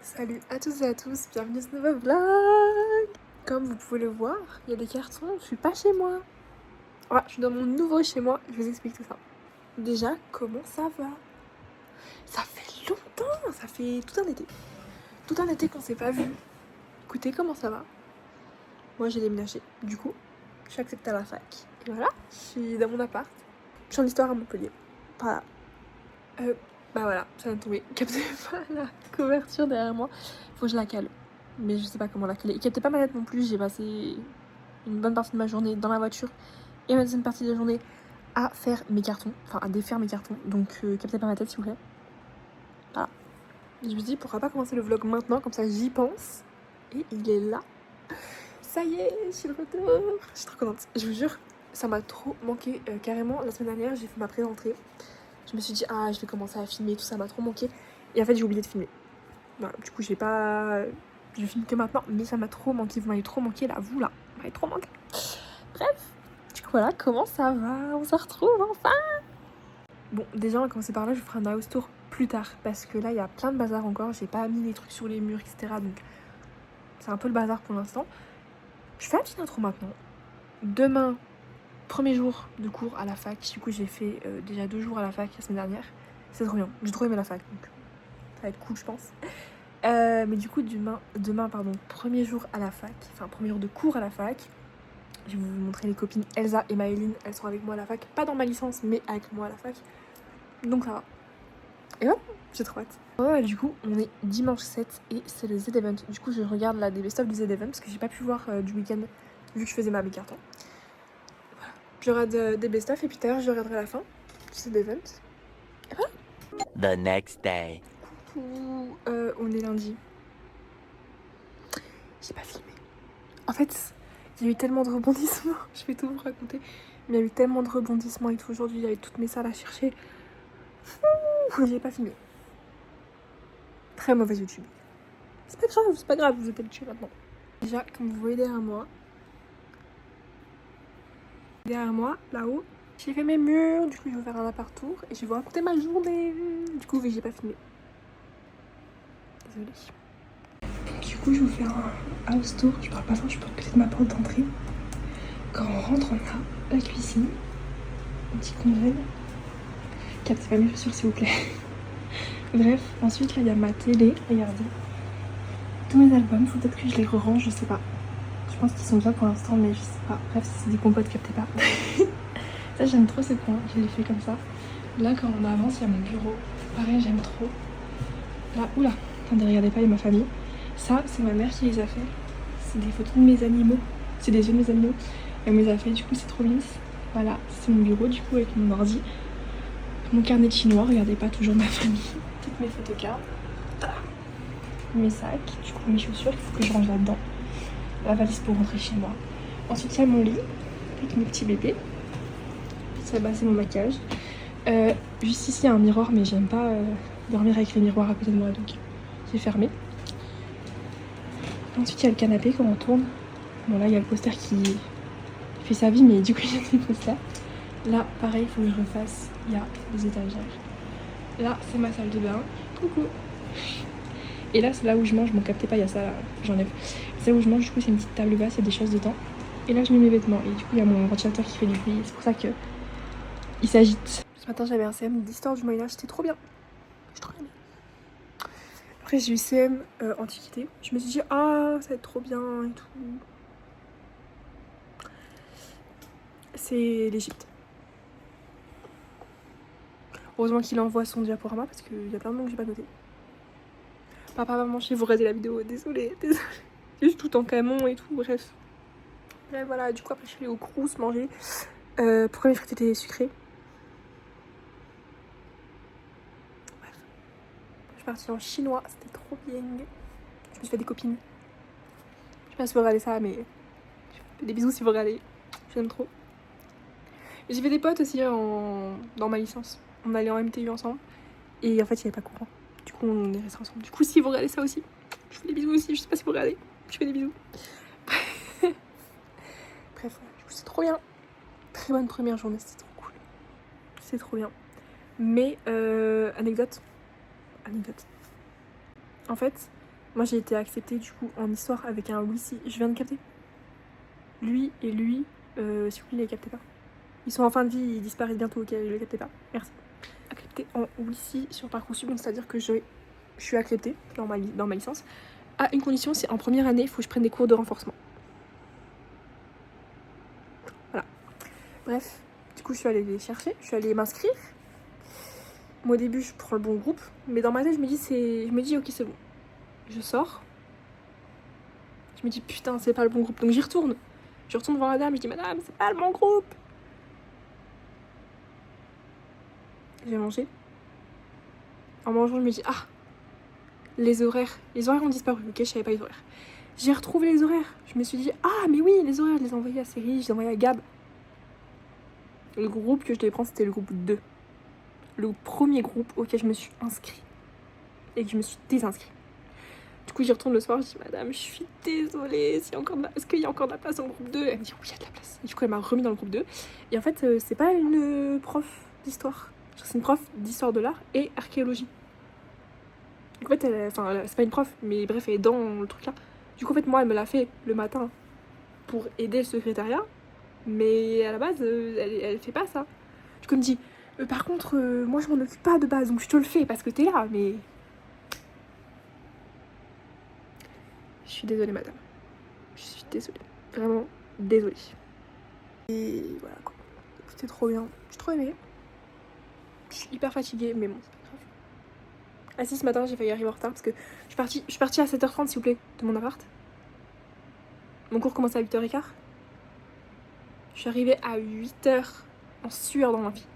Salut à tous et à tous, bienvenue dans ce nouveau vlog. Comme vous pouvez le voir, il y a des cartons, je suis pas chez moi. Ouais, je suis dans mon nouveau chez moi, je vous explique tout ça. Déjà, comment ça va? Ça fait longtemps, ça fait tout un été. Tout un été qu'on s'est pas vu. Écoutez, comment ça va? Moi j'ai déménagé, du coup, je suis acceptée à la fac. Et voilà, je suis dans mon appart. Je suis en histoire à Montpellier. Voilà. Bah voilà, ça vient de tomber. Captez pas la couverture derrière moi. Faut que je la cale. Mais je sais pas comment la caler. Captez pas ma lettre non plus. J'ai passé une bonne partie de ma journée dans la voiture et ma deuxième partie de la journée à faire mes cartons. Enfin, à défaire mes cartons. Donc, captez pas ma tête s'il vous plaît. Voilà. Je me dis pourquoi pas commencer le vlog maintenant. Comme ça, j'y pense. Et il est là. Ça y est, je suis de retour. Je suis trop contente. Je vous jure, ça m'a trop manqué. Carrément, la semaine dernière, j'ai fait ma pré-rentrée. Je me suis dit, ah, je vais commencer à filmer, tout ça m'a trop manqué. Et en fait, j'ai oublié de filmer. Voilà, du coup, je filme que maintenant, mais ça m'a trop manqué. Vous m'avez trop manqué, là, vous, là. Vous m'avez trop manqué. Bref, du coup, voilà, comment ça va? On se retrouve enfin. Bon, déjà, on va commencer par là. Je vous ferai un house tour plus tard. Parce que là, il y a plein de bazar encore. J'ai pas mis les trucs sur les murs, etc. Donc, c'est un peu le bazar pour l'instant. Je fais un petit intro maintenant. Demain, premier jour de cours à la fac. Du coup, j'ai fait déjà 2 jours à la fac la semaine dernière. C'est trop bien. J'ai trop aimé la fac. Donc, ça va être cool, je pense. Mais du coup, demain, premier jour à la fac, enfin premier jour de cours à la fac. Je vais vous montrer les copines Elsa et Maëline. Elles sont avec moi à la fac, pas dans ma licence, mais avec moi à la fac. Donc ça va. Et voilà, j'ai trop hâte. Ouais, du coup, on est dimanche 7 et c'est le Z-Event. Du coup, je regarde là des best-of du Z-Event parce que j'ai pas pu voir du week-end vu que je faisais ma cartons. Voilà. Je regarde des best-of et puis tout à l'heure, je regarderai la fin du Z-Event. Et voilà. The next day. Coucou, on est lundi. J'ai pas filmé. En fait, il y a eu tellement de rebondissements, je vais tout vous raconter. Mais il y a eu tellement de rebondissements et tout aujourd'hui, il y avait toutes mes salles à chercher. J'ai pas filmé. Très mauvaise YouTube. C'est pas grave, vous êtes habitués maintenant. Déjà, comme vous voyez derrière moi, là-haut, j'ai fait mes murs, du coup je vais faire un appart tour et je vais vous raconter ma journée. Du coup, j'ai pas filmé. Désolée. Du coup, je vais vous faire un house tour. Je parle pas fort, je parle peut-être ma porte d'entrée. Quand on rentre, on a la cuisine, un petit congèle. Captez pas mes chaussures, s'il vous plaît. Bref, ensuite, là, il y a ma télé. Regardez. Tous mes albums, faut peut-être que je les re-range, je sais pas. Je pense qu'ils sont bien pour l'instant, mais je sais pas. Bref, c'est des compotes, captez pas. Ça, j'aime trop ce coin. Je l'ai fait comme ça. Là, quand on avance, il y a mon bureau. Pareil, j'aime trop. Là, oula. Attendez, regardez pas, il y a ma famille. Ça, c'est ma mère qui les a fait. C'est des photos de mes animaux. C'est des yeux de mes animaux. Elle me les a fait, du coup, c'est trop lisse. Voilà, c'est mon bureau, du coup, avec mon ordi. Mon carnet de chinois, regardez pas, toujours ma famille. Toutes mes photocards. Mes sacs, du coup mes chaussures, il faut que je range là-dedans. La valise pour rentrer chez moi. Ensuite, il y a mon lit avec mes petits bébés. Ça, bah, c'est mon maquillage. Juste ici, il y a un miroir, mais j'aime pas dormir avec les miroirs à côté de moi, donc j'ai fermé. Ensuite, il y a le canapé quand on tourne. Bon, là, il y a le poster qui fait sa vie, mais du coup, il y a des posters. Là, pareil, il faut que je refasse. Il y a des étagères. Là, c'est ma salle de bain. Coucou. Et là, c'est là où je mange. Bon, captez pas, il y a ça là, j'enlève. C'est là où je mange, du coup, c'est une petite table basse, il y a des choses dedans. Et là, je mets mes vêtements. Et du coup, il y a mon ventilateur qui fait du bruit. C'est pour ça que il s'agite. Ce matin, j'avais un CM d'histoire du Moyen-Âge, c'était trop bien. J'ai trop aimé. Après, j'ai eu CM Antiquité. Je me suis dit, ah, ça va être trop bien et tout. C'est l'Égypte. Heureusement qu'il envoie son diaporama parce qu'il y a plein de noms que j'ai pas noté. Papa, maman, je vais vous regarder la vidéo. Désolée. Juste tout en camon et tout, bref. Bref, voilà, du coup, après, je suis allée au Crous manger. Pourquoi mes frites étaient sucrées? Bref. Je suis partie en chinois, c'était trop bien. Je me suis fait des copines. Je sais pas si vous regardez ça, mais je fais des bisous si vous regardez. J'aime trop. J'ai fait des potes aussi dans ma licence. On allait en MTU ensemble. Et en fait, il n'y avait pas courant. Du coup, on est restés ensemble. Du coup, si vous regardez ça aussi, je fais des bisous aussi. Je sais pas si vous regardez. Je fais des bisous. Bref, voilà. Du coup, c'est trop bien. Très bonne première journée, c'était trop cool. C'est trop bien. Mais, anecdote. En fait, Moi j'ai été acceptée du coup en histoire avec un Lucie. Je viens de capter. Lui et lui, s'il vous plaît, les captez pas. Ils sont en fin de vie, ils disparaissent bientôt, ok, ne les captez pas. Merci. Acceptée en Lucie sur Parcoursup, donc c'est-à-dire que je suis acceptée dans ma licence. À une condition, c'est en première année, il faut que je prenne des cours de renforcement. Voilà. Bref, du coup je suis allée les chercher, je suis allée m'inscrire. Moi au début je prends le bon groupe, mais dans ma tête je me dis ok c'est bon. Je sors. Je me dis putain c'est pas le bon groupe, donc j'y retourne. Je retourne voir la dame, je dis madame c'est pas le bon groupe. J'ai mangé. En mangeant je me dis ah les horaires ont disparu, ok je savais pas les horaires. J'ai retrouvé les horaires, je me suis dit ah mais oui les horaires je les ai envoyés à Série, je les ai envoyés à Gab. Le groupe que je devais prendre c'était le groupe 2. Le premier groupe auquel je me suis inscrite et que je me suis désinscrite. Du coup, j'y retourne le soir, je dis madame, je suis désolée, est-ce qu'il y a encore de la place dans le groupe 2 ? Elle me dit oui, il y a de la place. Et du coup, elle m'a remis dans le groupe 2. Et en fait, c'est pas une prof d'histoire, c'est une prof d'histoire de l'art et archéologie. Donc, en fait, c'est pas une prof, mais bref, elle est dans le truc là. Du coup, en fait, moi, elle me l'a fait le matin pour aider le secrétariat, mais à la base, elle fait pas ça. Du coup, elle me dit par contre, moi, je m'en occupe pas de base, donc je te le fais parce que t'es là, mais. Je suis désolée madame. Je suis désolée. Vraiment désolée. Et voilà quoi. C'était trop bien. J'ai trop aimé. Je suis hyper fatiguée, mais bon, c'est pas grave. Ah si, ce matin, j'ai failli arriver en retard parce que je suis partie à 7h30 s'il vous plaît, de mon appart. Mon cours commençait à 8h15. Je suis arrivée à 8h en sueur dans ma vie.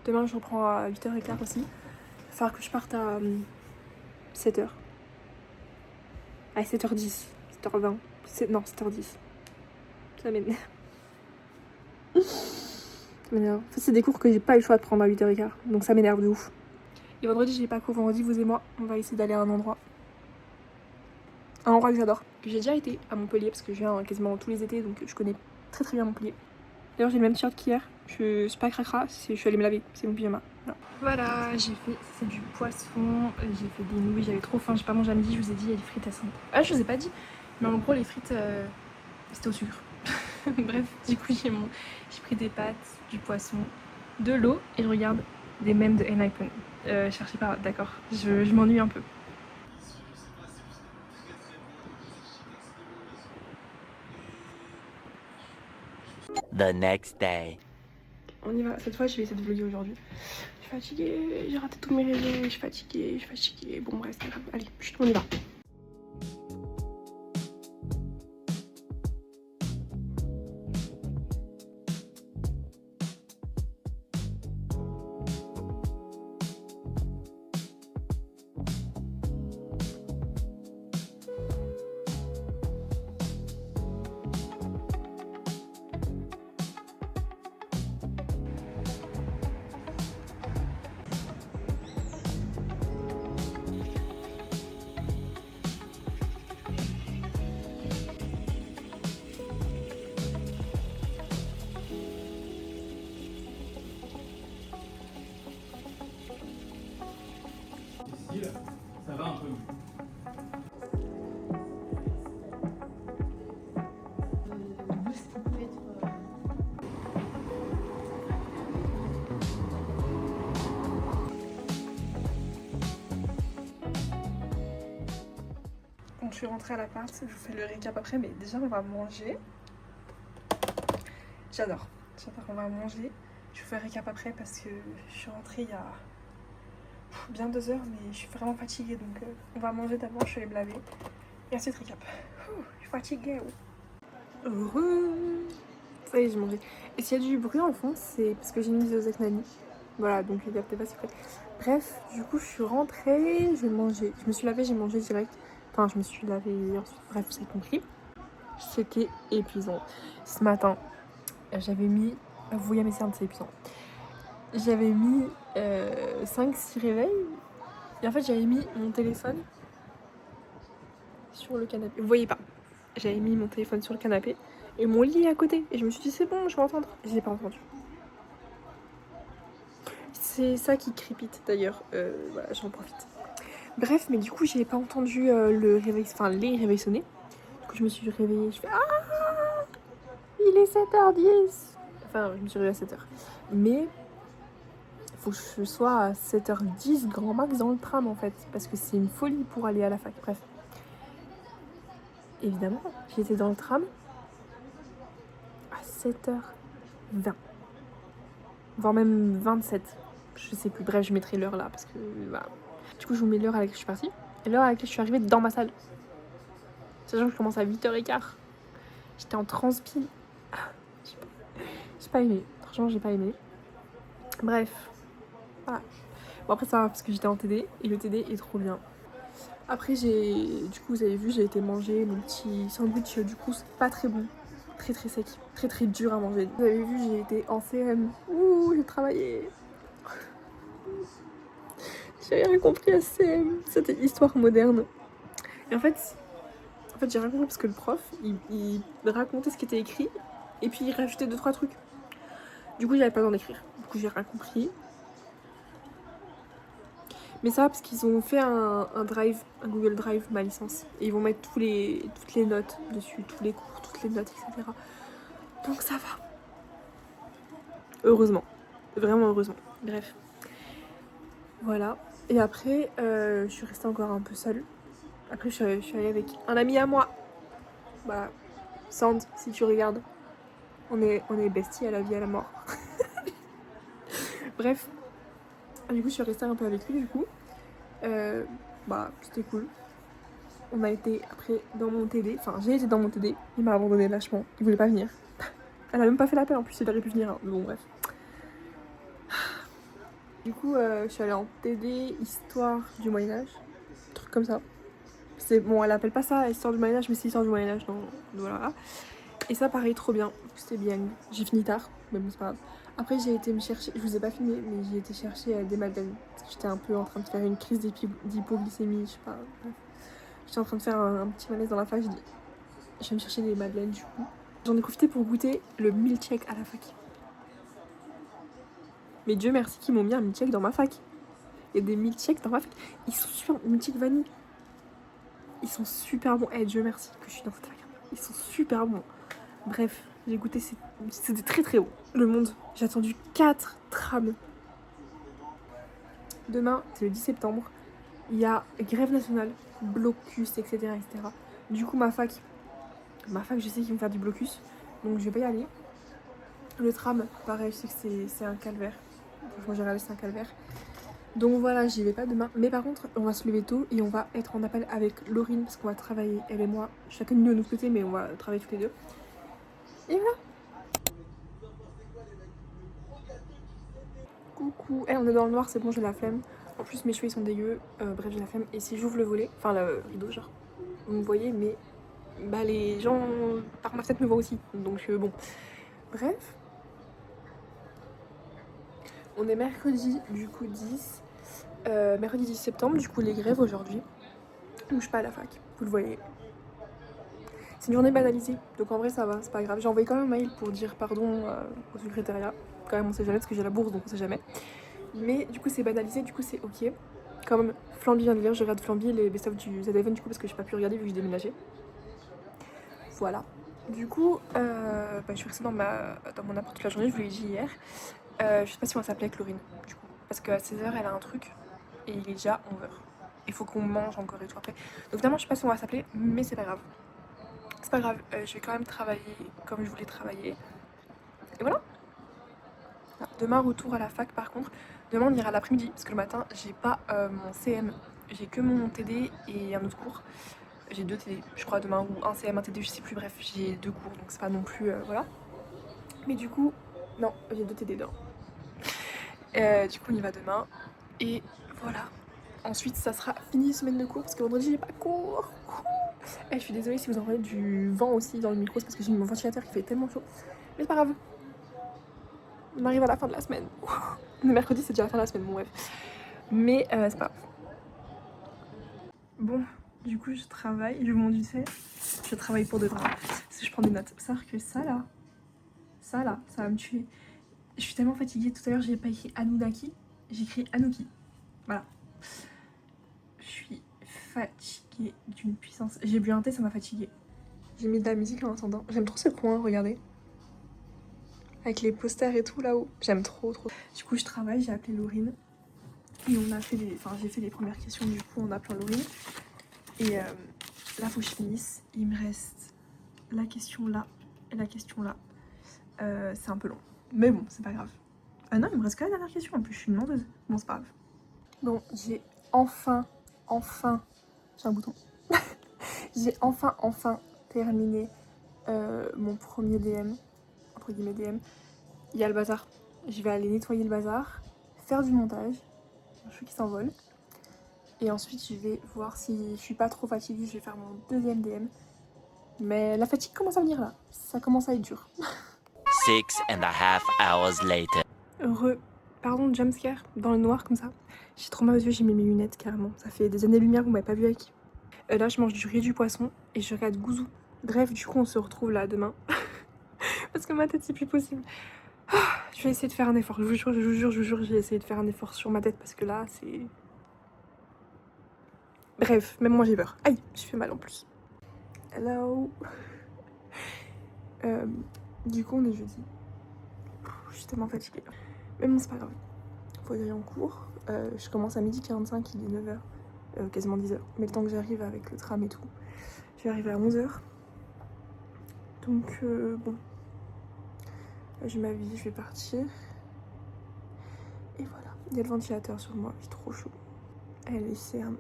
Demain, je reprends à 8h15 aussi. Il va falloir que je parte à 7h. À 7h10, 7h20. Non, 7h10. Ça m'énerve. Ça m'énerve. En fait, c'est des cours que j'ai pas eu le choix de prendre à 8h15. Donc ça m'énerve de ouf. Et vendredi, j'ai pas cours. Vendredi, vous et moi, on va essayer d'aller à un endroit. Un endroit que j'adore. Que j'ai déjà été à Montpellier parce que je viens quasiment tous les étés. Donc je connais très très bien Montpellier. D'ailleurs, j'ai le même t-shirt qu'hier. Je suis pas cracra. Je suis allée me laver. C'est mon pyjama. Voilà, j'ai fait. C'est du poisson. J'ai fait des nouilles. J'avais trop faim. J'ai pas mangé à midi. Je vous ai dit, il y a des frites à 5. Ah, je vous ai pas dit. Mais en gros, les frites, c'était au sucre. Bref, du coup j'ai pris des pâtes, du poisson, de l'eau et je regarde des mèmes de Enhypen. Cherchez pas, d'accord, je m'ennuie un peu. The next day. On y va, cette fois je vais essayer de vlogger aujourd'hui. Je suis fatiguée, j'ai raté tous mes réveils, je suis fatiguée. Bon bref, c'est pas grave, allez, chut, on y va. Ça va un peu. Bon, je suis rentrée à l'appart, je vous fais le récap après, mais déjà on va manger. J'adore, on va manger. Je vous fais le récap après parce que je suis rentrée il y a bien 2 heures, mais je suis vraiment fatiguée, donc on va manger d'abord, je vais aller me laver. Et ensuite récap. Je suis fatiguée. Heureux. Ça y est, j'ai mangé. Et s'il y a du bruit en fond, c'est parce que j'ai mis Zozek Nani. Voilà, donc il y a peut-être pas si près. Bref, du coup je suis rentrée, je vais manger. Je me suis lavée, j'ai mangé direct. Enfin, je me suis lavée ensuite, bref, vous avez compris. C'était épuisant. Ce matin, j'avais mis... Vous voyez mes cernes, c'est épuisant. J'avais mis 5-6 réveils. Et en fait, j'avais mis mon téléphone sur le canapé. Vous voyez pas. J'avais mis mon téléphone sur le canapé et mon lit à côté. Et je me suis dit, c'est bon, je vais entendre. Je l'ai pas entendu. C'est ça qui crépite d'ailleurs. Voilà, j'en profite. Bref, mais du coup, j'ai pas entendu le réveil, enfin les réveils sonner. Du coup, je me suis réveillée, je fais ah, il est 7h10. Enfin, je me suis réveillée à 7h. Mais il faut que je sois à 7h10 grand max dans le tram en fait, parce que c'est une folie pour aller à la fac. Bref. Évidemment, j'étais dans le tram à 7h20. Voire même 27. Je sais plus. Bref, je mettrai l'heure là parce que voilà. Du coup, je vous mets l'heure à laquelle je suis partie et l'heure à laquelle je suis arrivée dans ma salle. Sachant que je commence à 8h15. J'étais en transpi. J'ai pas aimé. Franchement, j'ai pas aimé. Bref. Voilà. Bon, après, ça va parce que j'étais en TD et le TD est trop bien. Après, du coup, vous avez vu, j'ai été manger mon petit sandwich. Du coup, c'est pas très bon. Très très sec. Très très dur à manger. Vous avez vu, j'ai été en CM. Ouh, j'ai travaillé. J'ai rien compris à CM. C'était histoire moderne. Et en fait j'ai rien compris parce que le prof, il racontait ce qui était écrit et puis il rajoutait 2-3 trucs. Du coup, j'avais pas le temps d'écrire. Du coup, j'ai rien compris. Mais ça va parce qu'ils ont fait un drive, un Google Drive, ma licence. Et ils vont mettre toutes les notes dessus, tous les cours, toutes les notes, etc. Donc ça va. Heureusement. Vraiment heureusement. Bref. Voilà. Et après, je suis restée encore un peu seule. Après, je suis allée avec un ami à moi. Voilà. Sand, si tu regardes. On est besties à la vie, à la mort. Bref. Du coup, je suis restée un peu avec lui, du coup. C'était cool. On a été après dans mon TD. Enfin, j'ai été dans mon TD. Il m'a abandonné lâchement. Il voulait pas venir. Elle a même pas fait l'appel en plus, il aurait pu venir. Hein. Mais bon, bref. Du coup, je suis allée en TD, histoire du Moyen-Âge. Un truc comme ça. C'est bon, elle appelle pas ça histoire du Moyen-Âge, mais c'est histoire du Moyen-Âge. Donc voilà. Et ça, pareil, trop bien. C'était bien. J'ai fini tard, mais bon, c'est pas grave. Après, j'ai été me chercher, je vous ai pas filmé, mais j'ai été chercher des madeleines. Parce que j'étais un peu en train de faire une crise d'hypoglycémie, je sais pas. Bref. J'étais en train de faire un petit malaise dans la fac, je dis, je vais me chercher des madeleines du coup. J'en ai profité pour goûter le milkshake à la fac. Mais Dieu merci qu'ils m'ont mis un milkshake dans ma fac. Il y a des milkshakes dans ma fac. Ils sont super, milkshake vanille. Ils sont super bons. Eh, Dieu merci que je suis dans cette fac. Ils sont super bons. Bref, j'ai goûté, c'était très très bon. Le monde, j'ai attendu 4 trams. Demain, c'est le 10 septembre. Il y a grève nationale, blocus, etc., etc. Du coup, ma fac, je sais qu'ils vont faire du blocus. Donc, je vais pas y aller. Le tram, pareil, je sais que c'est un calvaire. Franchement, j'ai regardé, c'est un calvaire. Donc voilà, j'y vais pas demain. Mais par contre, on va se lever tôt et on va être en appel avec Laurine parce qu'on va travailler, elle et moi, chacun de notre côté, mais on va travailler toutes les deux. Et voilà. Coucou. On est dans le noir, c'est bon, j'ai la flemme. En plus, mes cheveux ils sont dégueux. Bref, j'ai la flemme. Et si j'ouvre le volet, enfin le rideau, genre, vous me voyez, mais les gens par ma fenêtre me voient aussi. Donc bon. Bref. On est mercredi, du coup 10. Mercredi 10 septembre, du coup les grèves aujourd'hui. Donc je suis pas à la fac, vous le voyez. C'est une journée banalisée, donc en vrai ça va, c'est pas grave. J'ai envoyé quand même un mail pour dire pardon au secrétariat. Quand même on sait jamais parce que j'ai la bourse donc on sait jamais. Mais du coup c'est banalisé, du coup c'est ok. Comme Flamby vient de lire, je regarde Flamby les best-of du Z-Event du coup parce que j'ai pas pu regarder vu que j'ai déménagé. Voilà. Du coup, je suis restée dans mon appart toute la journée, je vous l'ai dit hier. Je sais pas si on va s'appeler avec Laurine, du coup. Parce qu'à 16h, elle a un truc et il est déjà 11h. Il faut qu'on mange encore et tout après. Donc finalement, je sais pas si on va s'appeler, mais c'est pas grave. C'est pas grave, je vais quand même travailler comme je voulais travailler. Et voilà. Demain, retour à la fac par contre. Demain, on ira l'après-midi parce que le matin, j'ai pas mon CM. J'ai que mon TD et un autre cours. J'ai 2 TD, je crois, demain, ou un CM, un TD, je sais plus, bref, j'ai 2 cours, donc c'est pas non plus, voilà. Mais du coup, non, j'ai 2 TD demain. Du coup, on y va demain, et voilà. Ensuite, ça sera fini semaine de cours, parce que vendredi, j'ai pas cours. Je suis désolée si vous entendez du vent aussi dans le micro, c'est parce que j'ai mis mon ventilateur qui fait tellement chaud. Mais c'est pas grave. On arrive à la fin de la semaine. Le mercredi, c'est déjà la fin de la semaine, bon bref. Mais c'est pas grave. Bon, du coup, je travaille, je vous montre du fait. Je travaille pour de vrai. Parce que je prends des notes. Savoir que ça là, ça va me tuer. Je suis tellement fatiguée. Tout à l'heure, j'ai pas écrit Anunnaki, j'ai écrit Anuki. Voilà. Je suis fatiguée d'une puissance. J'ai bu un thé, ça m'a fatiguée. J'ai mis de la musique en attendant. J'aime trop ce coin, regardez. Avec les posters et tout là-haut. J'aime trop. Du coup, je travaille, j'ai appelé Laurine. Et on a fait j'ai fait les premières questions du coup en appelant Laurine. Et là, faut que je finisse. Il me reste la question là et la question là. C'est un peu long. Mais bon, c'est pas grave. Ah non, il me reste que la dernière question. En plus, je suis une menteuse. Bon, c'est pas grave. Bon, j'ai enfin, j'ai un bouton. J'ai enfin terminé mon premier DM, entre guillemets DM. Il y a le bazar. Je vais aller nettoyer le bazar, faire du montage, un cheveu qui s'envole. Et ensuite, je vais voir si je suis pas trop fatiguée. Je vais faire mon deuxième DM. Mais la fatigue commence à venir là. Ça commence à être dur. 6.5 hours later. Pardon, jumpscare dans le noir comme ça. J'ai trop mal aux yeux, j'ai mis mes lunettes carrément. Ça fait des années-lumière, vous m'avez pas vu avec. Là, je mange du riz et du poisson et je regarde Gouzou. Bref, du coup, on se retrouve là demain. Parce que ma tête, c'est plus possible. Je vais essayer de faire un effort. Je vous jure, je vais essayer de faire un effort sur ma tête parce que là, c'est... Bref, même moi, j'ai peur. Aïe, je fais mal en plus. Hello. Du coup, on est jeudi. Je suis tellement fatiguée. Mais bon, c'est pas grave. Faut y aller en cours. Je commence à 12h45, il est 9h. Quasiment 10h. Mais le temps que j'arrive avec le tram et tout, je vais arriver à 11h. Donc, bon. Je m'habille, je vais partir. Et voilà. Il y a le ventilateur sur moi, c'est trop chaud. Les cernes.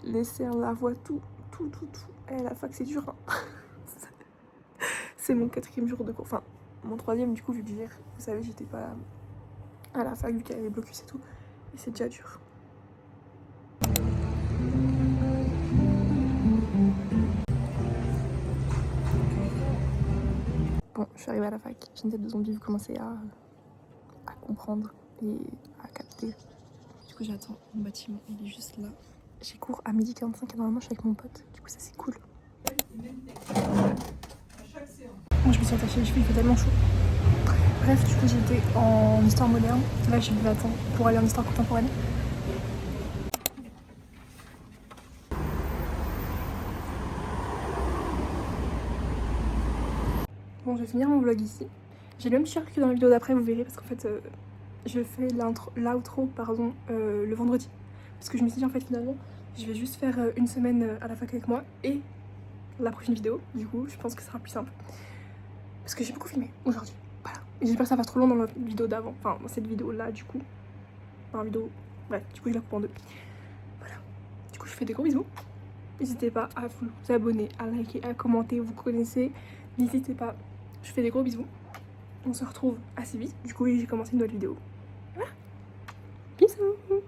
Les cernes, la voix, tout. La fac, c'est dur. Hein. C'est mon 4e jour de cours. Enfin, mon 3e du coup, vu que hier, vous savez, j'étais pas à la fac, vu qu'il y avait blocus et tout. Et c'est déjà dur. Bon, je suis arrivée à la fac. J'ai une tête de zombie, vous commencez à comprendre et à capter. Du coup, j'attends mon bâtiment, il est juste là. J'ai cours à 12h45 et normalement, je suis avec mon pote. Du coup, ça, c'est cool. Moi, je me suis attachée les cheveux, il fait tellement chaud. Bref, du coup, j'étais en histoire moderne. Là, je vais attendre pour aller en histoire contemporaine. Bon, je vais finir mon vlog ici. J'ai le même t-shirt que dans la vidéo d'après, vous verrez, parce qu'en fait, je fais l'outro le vendredi. Parce que je me suis dit, en fait, finalement, je vais juste faire une semaine à la fac avec moi et la prochaine vidéo. Du coup, je pense que ce sera plus simple. Parce que j'ai beaucoup filmé aujourd'hui. Voilà. Et j'espère que ça va pas trop long dans la vidéo d'avant. Enfin, dans cette vidéo-là, du coup. Dans la vidéo... Bref, du coup, je la coupe en deux. Voilà. Du coup, je fais des gros bisous. N'hésitez pas à vous abonner, à liker, à commenter. Vous connaissez. N'hésitez pas. Je fais des gros bisous. On se retrouve assez vite. Du coup, j'ai commencé une nouvelle vidéo. Voilà. Bisous.